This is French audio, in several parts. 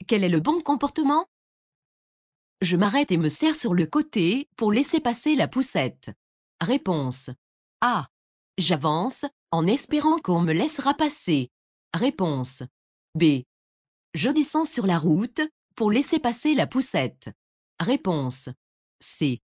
Quel est le bon comportement? Je m'arrête et me serre sur le côté pour laisser passer la poussette. Réponse A. J'avance en espérant qu'on me laissera passer. Réponse B. Je descends sur la route pour laisser passer la poussette. Réponse C.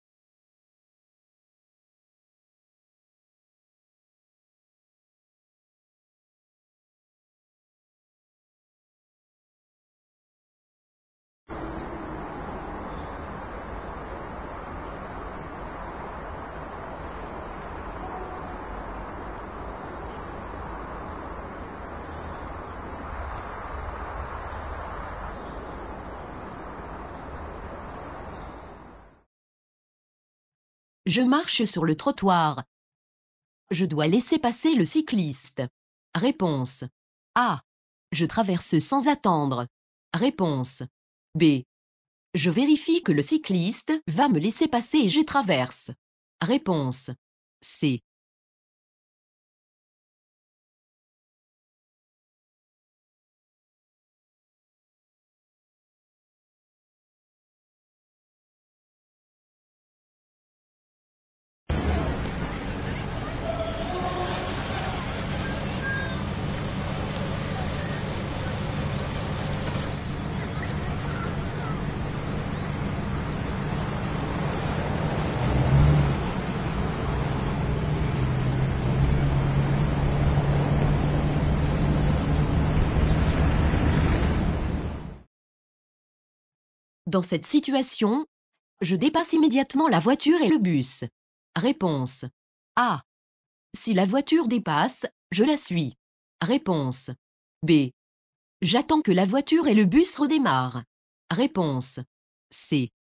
Je marche sur le trottoir. Je dois laisser passer le cycliste. Réponse A. Je traverse sans attendre. Réponse B. Je vérifie que le cycliste va me laisser passer et je traverse. Réponse C. Dans cette situation, je dépasse immédiatement la voiture et le bus. Réponse A. Si la voiture dépasse, je la suis. Réponse B. J'attends que la voiture et le bus redémarrent. Réponse C.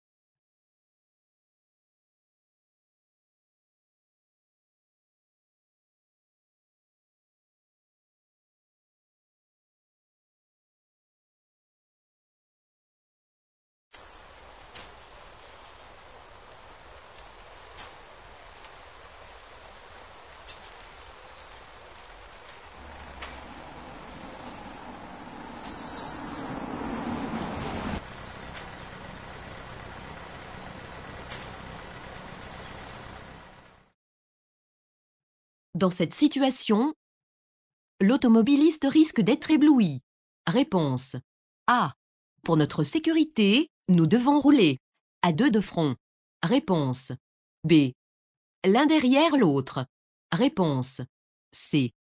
Dans cette situation, l'automobiliste risque d'être ébloui. Réponse A. Pour notre sécurité, nous devons rouler à deux de front. Réponse B. L'un derrière l'autre. Réponse C.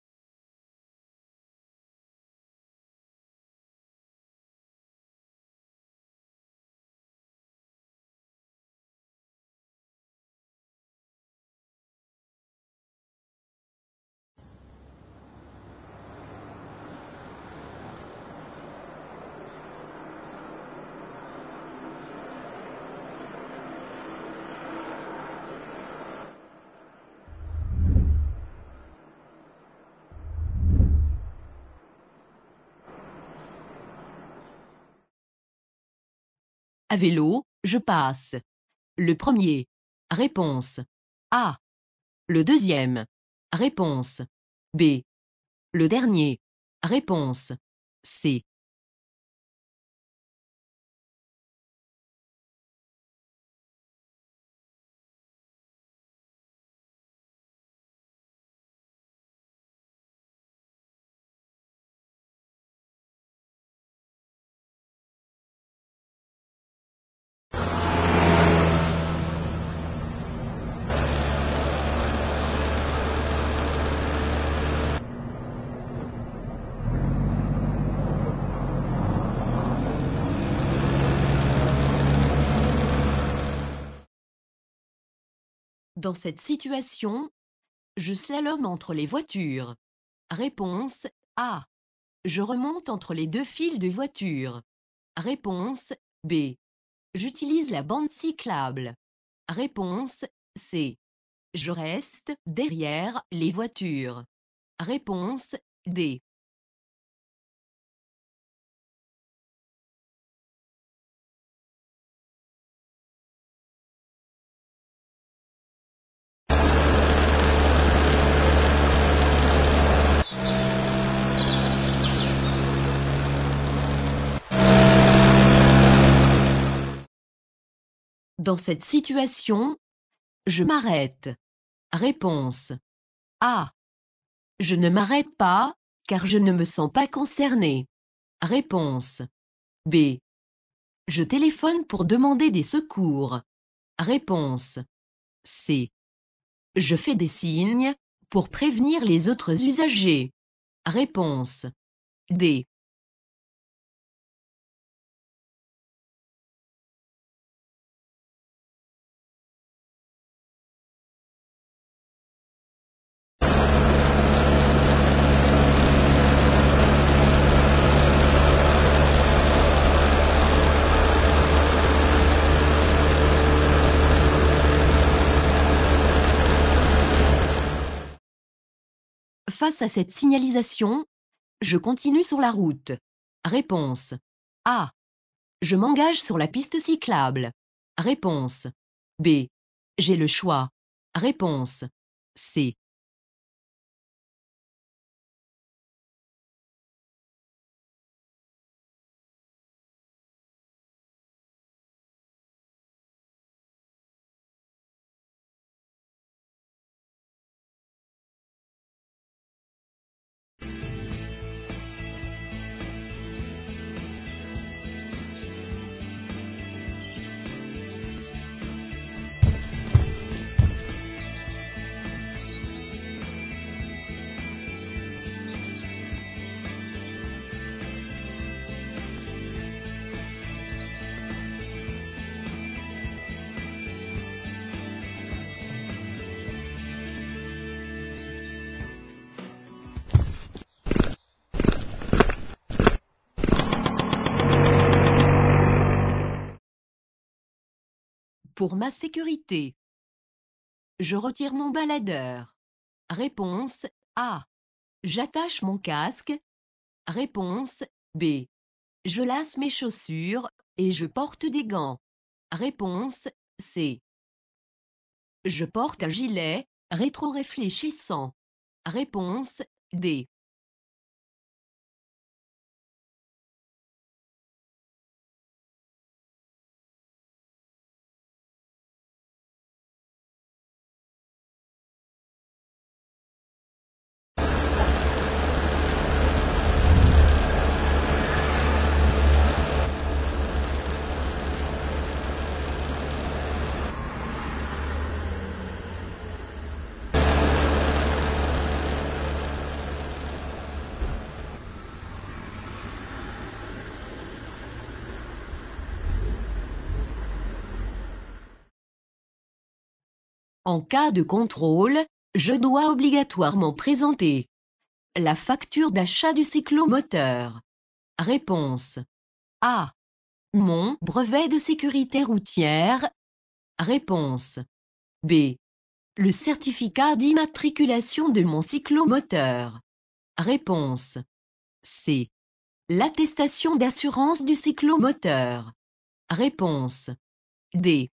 À vélo, je passe. Le premier. Réponse A. Le deuxième. Réponse B. Le dernier. Réponse C. Dans cette situation, je slalome entre les voitures. Réponse A. Je remonte entre les deux files de voitures. Réponse B. J'utilise la bande cyclable. Réponse C. Je reste derrière les voitures. Réponse D. Dans cette situation, je m'arrête. Réponse A. Je ne m'arrête pas, car je ne me sens pas concerné. Réponse B. Je téléphone pour demander des secours. Réponse C. Je fais des signes pour prévenir les autres usagers. Réponse D. Face à cette signalisation, je continue sur la route. Réponse A. Je m'engage sur la piste cyclable. Réponse B. J'ai le choix. Réponse C. Pour ma sécurité. Je retire mon baladeur. Réponse A. J'attache mon casque. Réponse B. Je lasse mes chaussures et je porte des gants. Réponse C. Je porte un gilet rétro-réfléchissant. Réponse D. En cas de contrôle, je dois obligatoirement présenter la facture d'achat du cyclomoteur. Réponse A. Mon brevet de sécurité routière. Réponse B. Le certificat d'immatriculation de mon cyclomoteur. Réponse C. L'attestation d'assurance du cyclomoteur. Réponse D.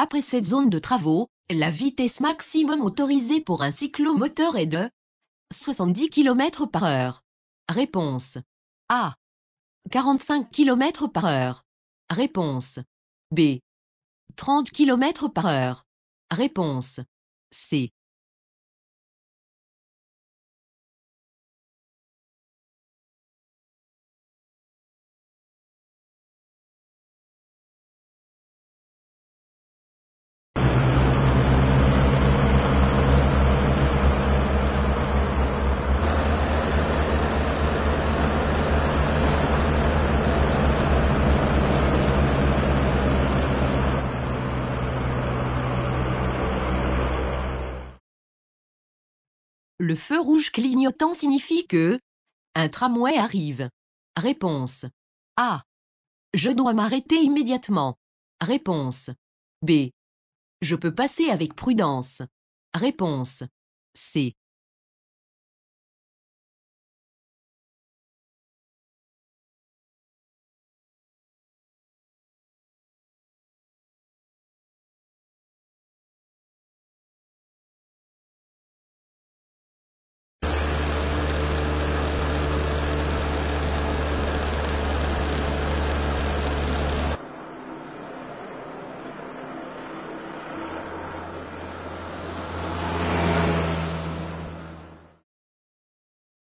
Après cette zone de travaux, la vitesse maximum autorisée pour un cyclomoteur est de 70 km/h. Réponse A. 45 km/h. Réponse B. 30 km/h. Réponse C. Le feu rouge clignotant signifie que un tramway arrive. Réponse A. Je dois m'arrêter immédiatement. Réponse B. Je peux passer avec prudence. Réponse C.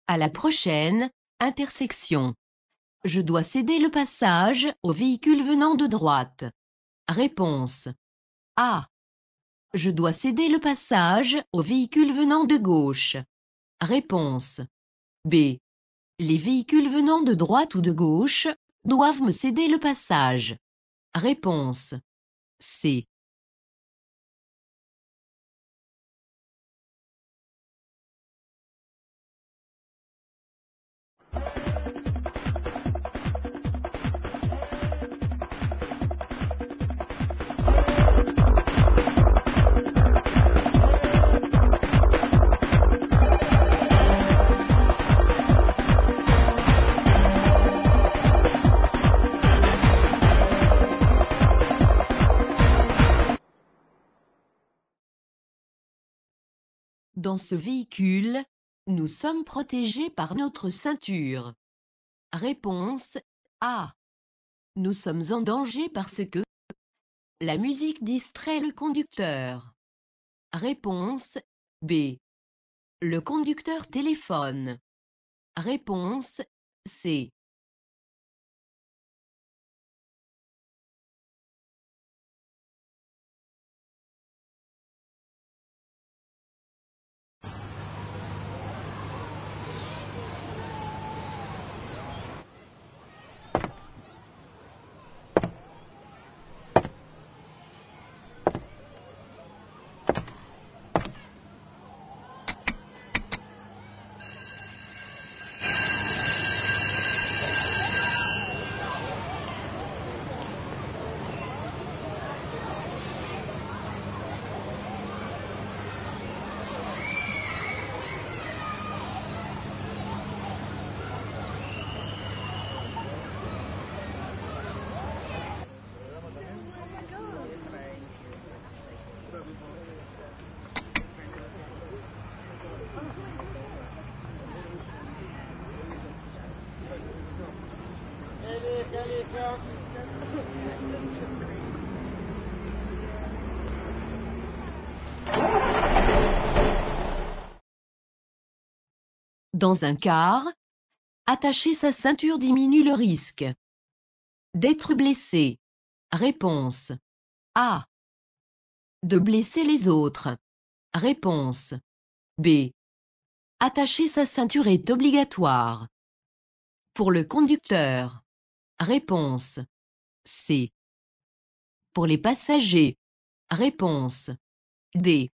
À la prochaine intersection. Je dois céder le passage au véhicule venant de droite. Réponse A. Je dois céder le passage au véhicule venant de gauche. Réponse B. Les véhicules venant de droite ou de gauche doivent me céder le passage. Réponse C. Dans ce véhicule, nous sommes protégés par notre ceinture. Réponse A. Nous sommes en danger parce que la musique distrait le conducteur. Réponse B. Le conducteur téléphone. Réponse C. Dans un car, attacher sa ceinture diminue le risque d'être blessé. Réponse A. De blesser les autres. Réponse B. Attacher sa ceinture est obligatoire. Pour le conducteur. Réponse C. Pour les passagers. Réponse D.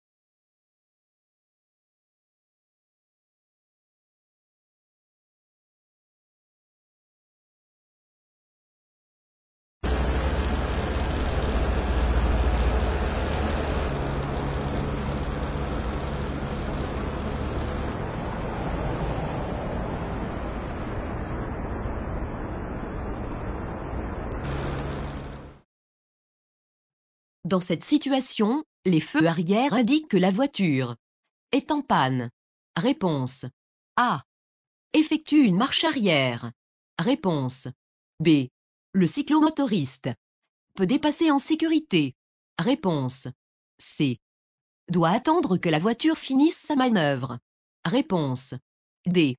Dans cette situation, les feux arrière indiquent que la voiture est en panne. Réponse A. Effectue une marche arrière. Réponse B. Le cyclomotoriste peut dépasser en sécurité. Réponse C. Doit attendre que la voiture finisse sa manœuvre. Réponse D.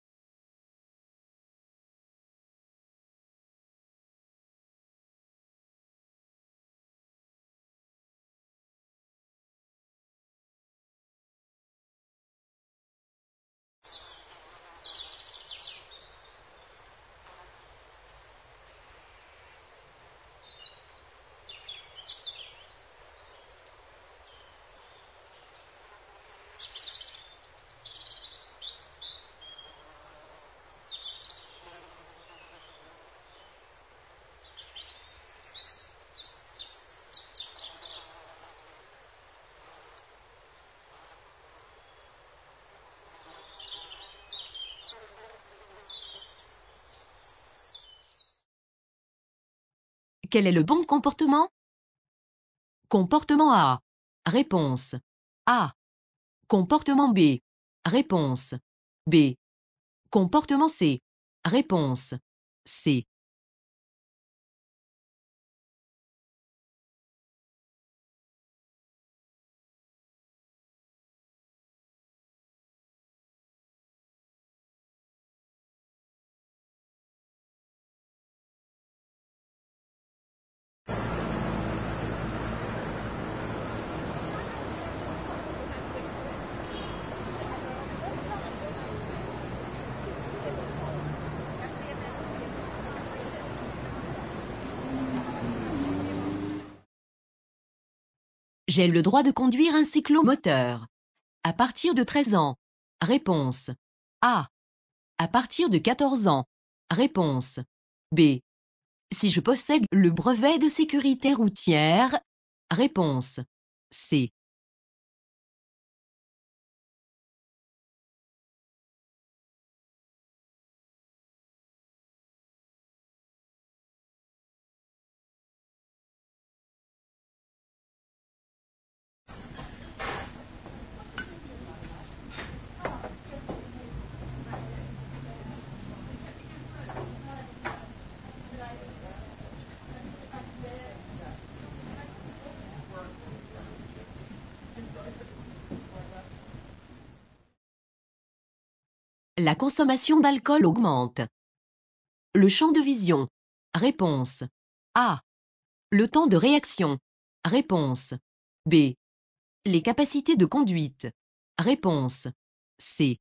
Quel est le bon comportement? Comportement A. Réponse A. Comportement B. Réponse B. Comportement C. Réponse C. J'ai le droit de conduire un cyclomoteur. À partir de 13 ans. Réponse A. À partir de 14 ans. Réponse B. Si je possède le brevet de sécurité routière. Réponse C. La consommation d'alcool augmente. Le champ de vision. Réponse A. Le temps de réaction. Réponse B. Les capacités de conduite. Réponse C.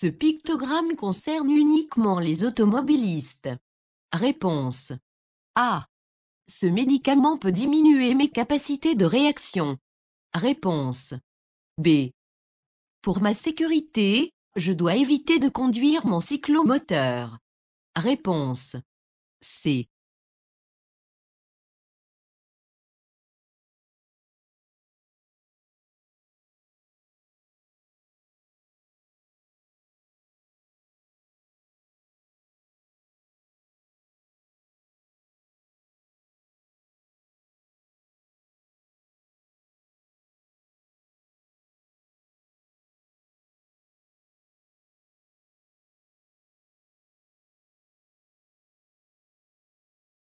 Ce pictogramme concerne uniquement les automobilistes. Réponse A. Ce médicament peut diminuer mes capacités de réaction. Réponse B. Pour ma sécurité, je dois éviter de conduire mon cyclomoteur. Réponse C.